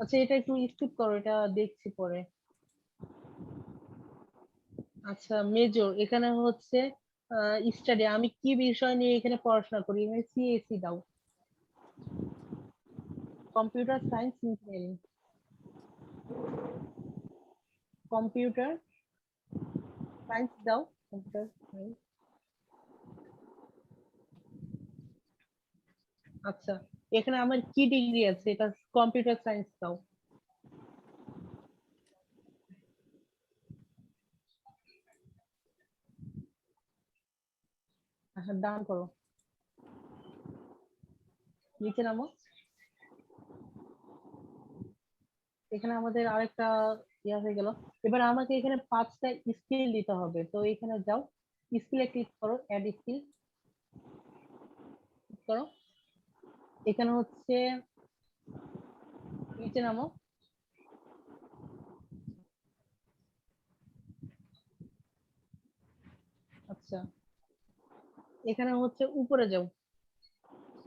আচ্ছা এটা একটু স্কিপ করো, এটা দেখছি পরে। আচ্ছা মেজর এখানে হচ্ছে স্টাডি, আমি কি বিষয় নিয়ে এখানে পড়াশোনা করি, এখানে সিএসসি দাও, computer science engineering, computer science দাও, কম্পিউটার সায়েন্স। আচ্ছা এখানে আমার কি ডিগ্রি আছে, এটা কম্পিউটার সায়েন্স দাও। আচ্ছা ডান করো, নিচে নামো। এখানে আমাদের আরেকটা ইয়া হয়ে গেল। এবার আমাকে এখানে 5টা স্কিল দিতে হবে, তো এখানে যাও, স্কিলে ক্লিক করো, অ্যাড স্কিল করো। এখানে হচ্ছে নিচে নামো, আচ্ছা এখানে হচ্ছে উপরে যাও,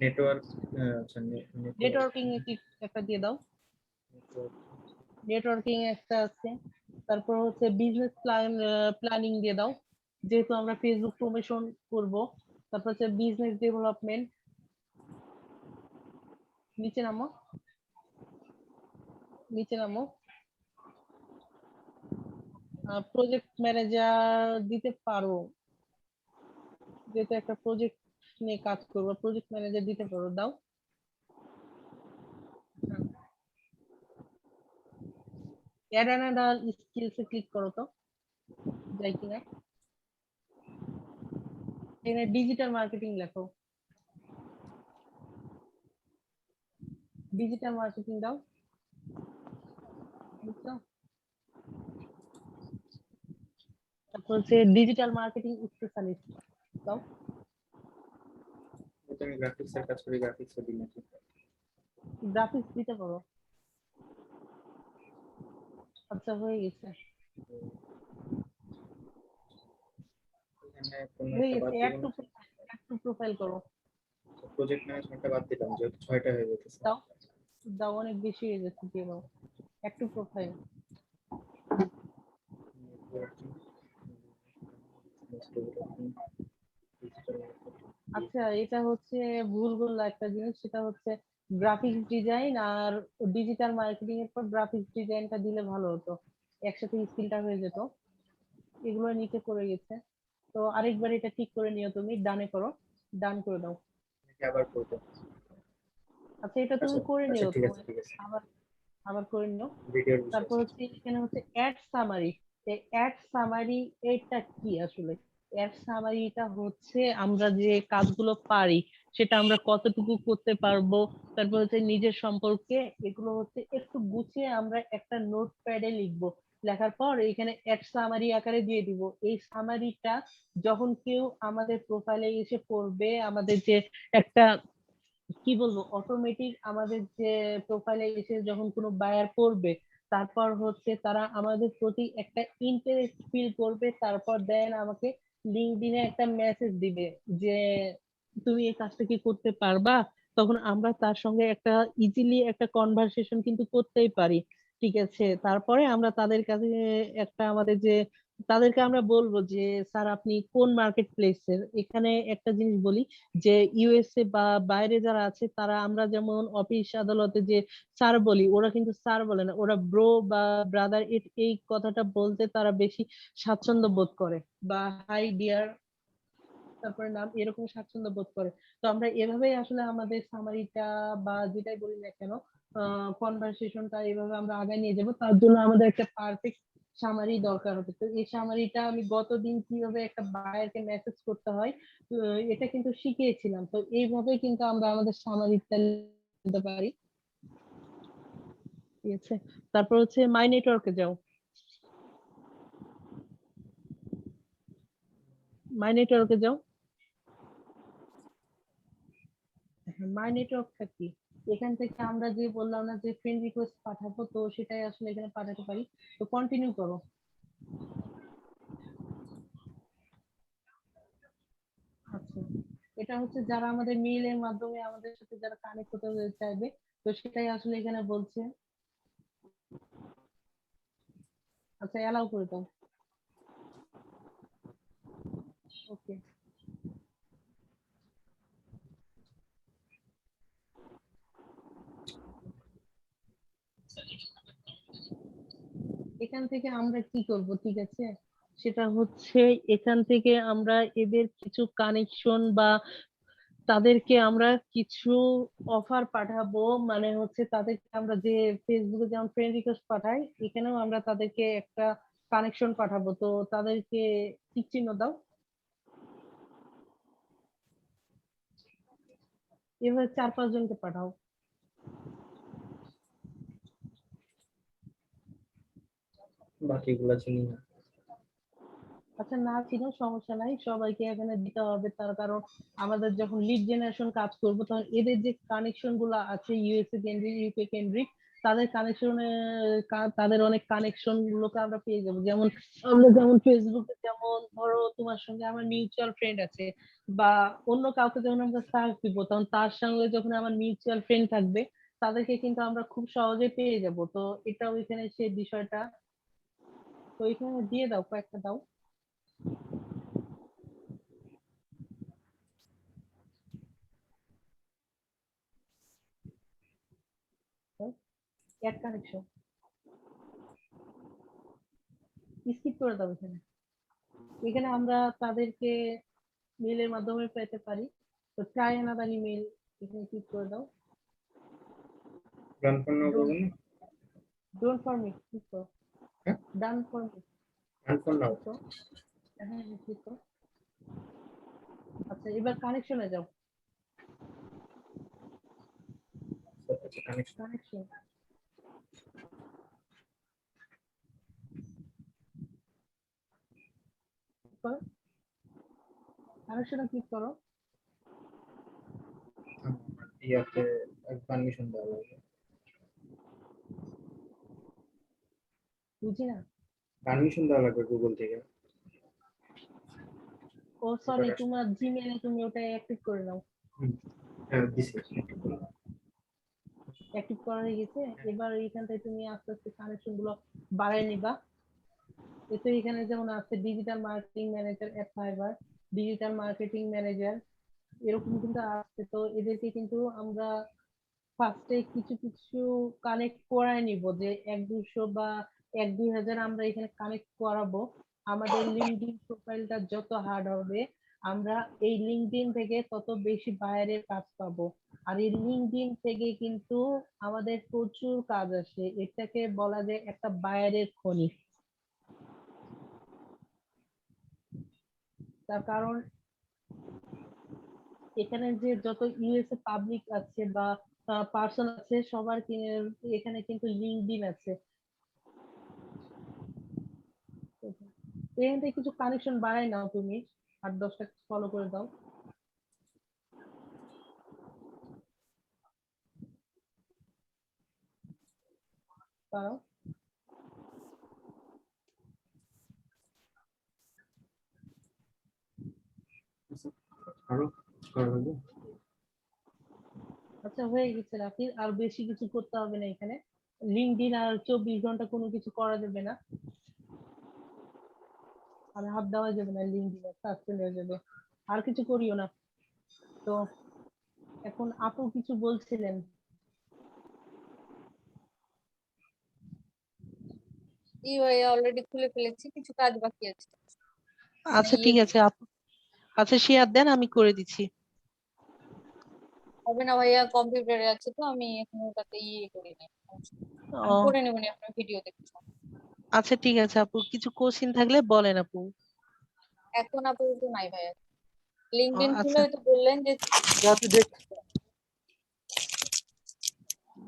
নেটওয়ার্ক, আচ্ছা নেটওয়ার্কিং এ ক্লিক একটা দিয়ে দাও, নেটওয়ার্কিং একটা আছে। তারপর হচ্ছে বিজনেস প্ল্যানিং দিয়ে দাও, যেহেতু আমরা ফেসবুক প্রমোশন করব। তারপর হচ্ছে বিজনেস ডেভেলপমেন্ট, নিচে নামো, নিচে নামো। প্রজেক্ট ম্যানেজার দিতে পারো, যেহেতু একটা প্রজেক্ট নিয়ে কাজ করবো, প্রজেক্ট ম্যানেজার দিতে পারো, দাও। অ্যাড অ্যানাদার স্কিলস এ ক্লিক করো তো, যাই কিনা। এখানে ডিজিটাল মার্কেটিং লেখো, ডিজিটাল মার্কেটিং দাও, বুঝছো? তারপর হচ্ছে ডিজিটাল মার্কেটিং স্পেশালিস্ট দাও। আমি গ্রাফিক্স এর কাজ করি, গ্রাফিক্স এর দিনে গ্রাফিক্স দিতে পারো, আচ্ছা হয়ে গেছে, এখানে কোন হয়ে একটা গেছে। বাদ অ্যাড দিব টু না। প্রোফাইল করো, প্রজেক্ট ম্যানেজমেন্টটা বাদ দিলাম, যেহেতু 6টা হয়ে যেতেছে। দাও, দাও অনেক বেশি হয়ে যাচ্ছে, দিয়ে দাও অ্যাড টু প্রোফাইল। আচ্ছা এটা হচ্ছে ভুল বললা একটা জিনিস, সেটা হচ্ছে গ্রাফিক্স ডিজাইন আর ডিজিটাল মার্কেটিং এর পর গ্রাফিক্স ডিজাইনটা দিলে ভালো হতো, একসাথে স্কিলটা হয়ে যেত। এগুলো নিচে পড়ে গেছে, তো আরেকবার এটা ঠিক করে নিও, তুমি ডানে করো, ডান করে দাও। আবার করবো। আচ্ছা এটা তুমি আচ্ছা করে আচ্ছা, নিও ঠিক তো, আছে ঠিক আছে, আবার আবার করে নিও। ভিডিওর বিষয় তারপর আছে। হচ্ছে এখানে হচ্ছে অ্যাড সামারি। অ্যাড সামারি এটা কি আসলে? অ্যাড সামারিটা হচ্ছে আমরা যে কাজগুলো পারি সেটা আমরা কতটুকু করতে পারবো, তারপর হচ্ছে নিজের সম্পর্কে, এগুলো হচ্ছে একটু গুছিয়ে আমরা একটা নোটপ্যাডে লিখবো, লেখার পর এখানে অ্যাড সামারি আকারে দিয়ে দিব। এই সামারিটা যখন কেউ আমাদের প্রোফাইলে এসে পড়বে, আমাদের যে একটা কি বলবো অটোমেটিক আমাদের যে প্রোফাইলে এসে যখন কোনো বায়ার করবে, তারপর হচ্ছে তারা আমাদের প্রতি একটা ইন্টারেস্ট ফিল করবে, তারপর দেন আমাকে লিঙ্কডইনে একটা মেসেজ দিবে যে তুমি এই কাজটা কি করতে পারবা। তখন আমরা তার সঙ্গে একটা ইজিলি একটা কনভারসেশন কিন্তু করতেই পারি, ঠিক আছে। তারপরে আমরা তাদের কাছে একটা আমাদের যে তাদেরকে আমরা বলবো যে স্যার আপনি কোন মার্কেট প্লেসের। এখানে একটা জিনিস বলি যে ইউএসএ বা বাইরে যারা আছে তারা আমরা যেমন অফিস আদালতে যে স্যার বলি, ওরা কিন্তু স্যার বলে না, ওরা ব্রো বা ব্রাদার, এই কথাটা বলতে তারা বেশি স্বাচ্ছন্দ্য বোধ করে, বা হাই ডিয়ার তারপরে নাম, এরকম স্বাচ্ছন্দ্য বোধ করে। তো আমরা এভাবেই আসলে আমাদের সামারিটা বা যেটাই বলি না কেন কনভারসেশনটা এভাবে আমরা আগায় নিয়ে যাব। তার জন্য আমাদের একটা পারফেক্ট সামারি দরকার হবে। তো এই সামারিটা আমি গতদিন কিভাবে একটা বায়ারকে মেসেজ করতে হয় তো এটা কিন্তু শিখিয়েছিলাম, তো এইভাবে কিন্তু আমরা আমাদের সামারিটা নিতে পারি। ঠিক আছে, তারপর হচ্ছে মাই নেটওয়ার্কে যাও। মাই নেটওয়ার্কে যাও। মাই নেটওয়ার্কটা কি? এখান থেকে আমরা যে বললাম না যে ফ্রেন্ড রিকোয়েস্ট পাঠাবো, তো সেটাই আসলে এখানে পাঠাতে পারি। তো কন্টিনিউ করো। আচ্ছা, এটা হচ্ছে যারা আমাদের মেইলের মাধ্যমে আমাদের সাথে যারা কানেক্ট হতে চাইবে, তো সেটাই আসলে এখানে বলছে। আচ্ছা, অ্যালাউ করে দাও। ওকে, এখান থেকে আমরা কি করব, ঠিক আছে, সেটা হচ্ছে এখান থেকে আমরা এদের কিছু কানেকশন বা তাদেরকে আমরা কিছু অফার পাঠাবো, মানে হচ্ছে তাদেরকে আমরা যে ফেসবুকে যেমন ফ্রেন্ড রিকোয়েস্ট পাঠাই, এখানেও আমরা তাদেরকে একটা কানেকশন পাঠাবো। তো তাদেরকে টিক চিহ্ন দাও। এভাবে 4-5 জনকে পাঠাও। বাকিগুলা চিনি না। আচ্ছা, না চিনো সমস্যা নাই, সবাইকে এখানে দিতে হবে। তার কারণ আমাদের যখন লিড জেনারেশন কাজ করব, তখন এদের যে কানেকশন গুলো আছে ইউএসএ কেন্দ্রিক, ইউকে কেন্দ্রিক, তাদের কানেকশনে তাদের অনেক কানেকশন গুলোকে আমরা পেয়ে যাবো। যেমন আমরা যেমন ফেসবুকে যেমন ধরো তোমার সঙ্গে আমার মিউচুয়াল ফ্রেন্ড আছে, বা অন্য কাউকে যখন আমরা সার্চ দিব, তখন তার সঙ্গে যখন আমার মিউচুয়াল ফ্রেন্ড থাকবে, তাদেরকে কিন্তু আমরা খুব সহজে পেয়ে যাব। তো এটাও এখানে সেই বিষয়টা। তো এখানে দিয়ে দাও, কয়েকটা দাও। অ্যাড কানেকশন স্কিপ করে দাও। এখানে এখানে আমরা তাদেরকে মেইলের মাধ্যমে পেতে পারি। তো ট্রাই অ্যানাদার ইমেল, এখানে ক্লিক করে দাও। রান ফর নাও করবো না? ডোন্ট ফর মি, ক্লিক করো। হ্যাঁ, done for me, run for now. Click করো। হ্যাঁ, ক্লিক করো। আচ্ছা, এবার কানেকশনে যাও। আচ্ছা, কানেকশন। কানেকশন করো, কানেকশনে ক্লিক করো। ইয়াতে পারমিশন দেওয়া লাগবে। বুঝি না। পারমিশন দেওয়া লাগবে গুগল থেকে। ও সরি, তোমার জিমেইলে তুমি ওটা অ্যাক্টিভ করে নাও। হ্যাঁ, দিছি। অ্যাক্টিভ করা হয়ে গেছে। এবার এখান থেকে তুমি আস্তে আস্তে কানেকশন গুলো বাড়ায় নিবা। এতে এখানে যেমন আছে digital marketing manager, app fibre, digital marketing manager, এরকম কিন্তু আছে। তো এদেরকে কিন্তু আমরা ফার্স্টে কিছু কিছু কানেক্ট করায় নিব, যে 1-200 বা 1-2000 আমরা এখানে কানেক্ট করাবো। আমাদের লিঙ্কডইন প্রোফাইলটা যত হার্ড হবে, আমরা এই লিঙ্কডইন থেকে তত বেশি বাইরের কাজ পাবো। আর এই লিঙ্কডইন থেকে কিন্তু আমাদের প্রচুর কাজ আসে, এটাকে বলা যায় একটা বাইরের খনি। তার কারণ এখানে যে যত ইউএসএ পাবলিক আছে বা পার্সন আছে, সবার এখানে কিন্তু লিঙ্কডইন আছে। এখান থেকে কিছু কানেকশন বাড়াই নাও তুমি, 8-10টা ফলো করে দাও। দাঁড়াও। আরো করা লাগবে। আচ্ছা, হয়ে গেছে রাকিব, আর বেশি কিছু করতে হবে না এখানে। লিঙ্কডইন আর 24 ঘন্টা কোনো কিছু করা যাবে না, আর হাত দেওয়া যাবে না, লিঙ্কডইনে সাসপেন্ড হয়ে যাবে। আর কিছু করিও না। তো এখন আপু কিছু বলছিলেন। ই ভাইয়া অলরেডি খুলে ফেলেছি, কিছু কাজ বাকি আছে। মানে আচ্ছা, ঠিক আছে আপু। আচ্ছা, শেয়ার দেন, আমি করে দিচ্ছি। হবে না ভাইয়া, কম্পিউটারে আছে তো, আমি এখন ওটাতে করিনি। আমি ও করে নেবো নি, আপনার ভিডিও দেখছি। আচ্ছা, ঠিক আছে আপু, কিছু কোশ্চিন থাকলে বলেন আপু। এখন আপাতত নাই ভাইয়া। লিঙ্কডইন খুলে আচ্ছা, হয়তো বললেন যে যা তুই দেখ,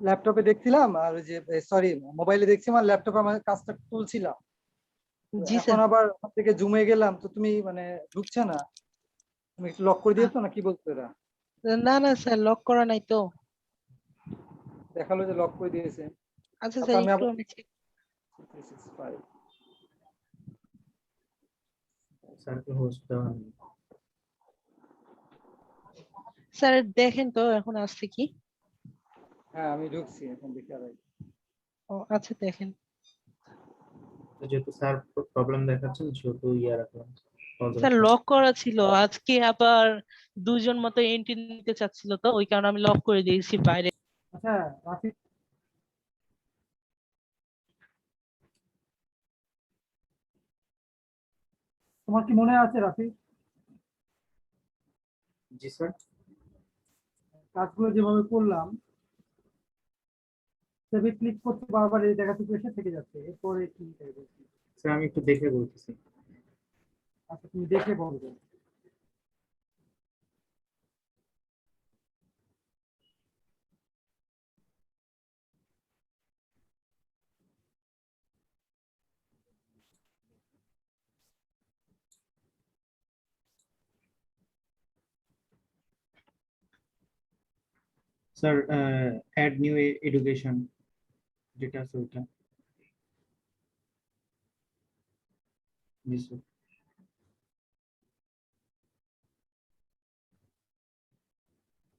ল্যাপটপে দেখছিলাম আর ওই যে সরি মোবাইলে দেখছিলাম আর ল্যাপটপে আমার কাজটা তুলছিলাম। তো জি এখন স্যার। আবার ওখান থেকে জুমে গেলাম তো তুমি মানে ঢুকছে না, তুমি একটু লক করে দিয়েছো না কি বলছো এরা? না না স্যার, লক করা নাই তো। দেখালো যে লক করে দিয়েছে। আচ্ছা আচ্ছা স্যার, আমি একটু আবার আমি check- 365 স্যারকে হোস্ট দেওয়া হয়নি। স্যার দেখেন তো এখন আসছে কি। হ্যাঁ আমি ঢুকছি এখন দেখি আর ও আচ্ছা দেখেন। তো যেহেতু স্যার প্রবলেম দেখাচ্ছেন সেহেতু ইয়ে রাখলাম। স্যার লক করা ছিল, আজকে আবার দুজন মতো এন্ট্রি নিতে চাচ্ছিল, তো ওই কারণে আমি লক করে দিয়েছি বাইরে। আচ্ছা রাফি, তোমার কি মনে আছে রাফি জি স্যার। কাজগুলো যেভাবে করলাম সেভে ক্লিক করতে বারবার এই জায়গা থেকে এসে থেকে যাচ্ছে, এরপরে কি করবে? স্যার আমি একটু দেখে বলতেছি। আচ্ছা তুমি দেখে বলবে। স্যার অ্যাড নিউ এডুকেশন যেটা আছে ওইটা। জি স্যার।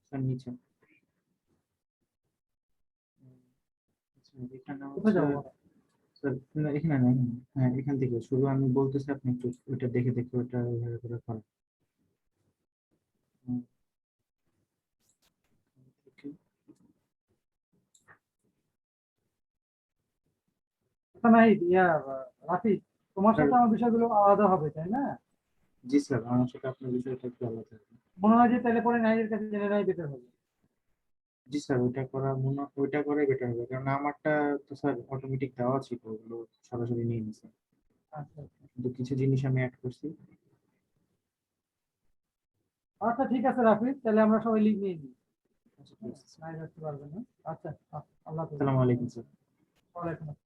স্যার নিচে আচ্ছা, এখানে কোথায় হচ্ছে যাবো? স্যার না, এখানে না এখানে। হ্যাঁ এখান থেকে শুরু আমি বলতেছি, আপনি একটু ওইটা দেখে দেখে ওইটা ওইভাবে করে করেন। হুম, okay। আচ্ছা নাহিদ রাফি, তোমার স্যার সাথে আমার বিষয়গুলো আলাদা হবে তাই না? জি স্যার, আমার সাথে আপনার বিষয়টা একটু আলাদা হবে। মনে হয় যে তাহলে পরে নাহিদের কাছে জেনে নেওয়াই বেটার হবে। জি স্যার, ওইটা করে বেটার হবে, কারণ আমারটা তো স্যার অটোমেটিক দেওয়া ছিল, ওগুলো সরাসরি নিয়ে নিছে। আচ্ছা আচ্ছা। কিন্তু কিছু জিনিস আমি অ্যাড করছি। আচ্ছা ঠিক আছে রাফি, তাহলে আমরা সবাই লিভ নিয়ে নিই। আচ্ছা ঠিক আছে স্যার। নাহিদ আসতে পারবে না। আচ্ছা আল্লাহ হাফেজ। আসসালামু আলাইকুম স্যার। ওয়ালাইকুম আসসালাম।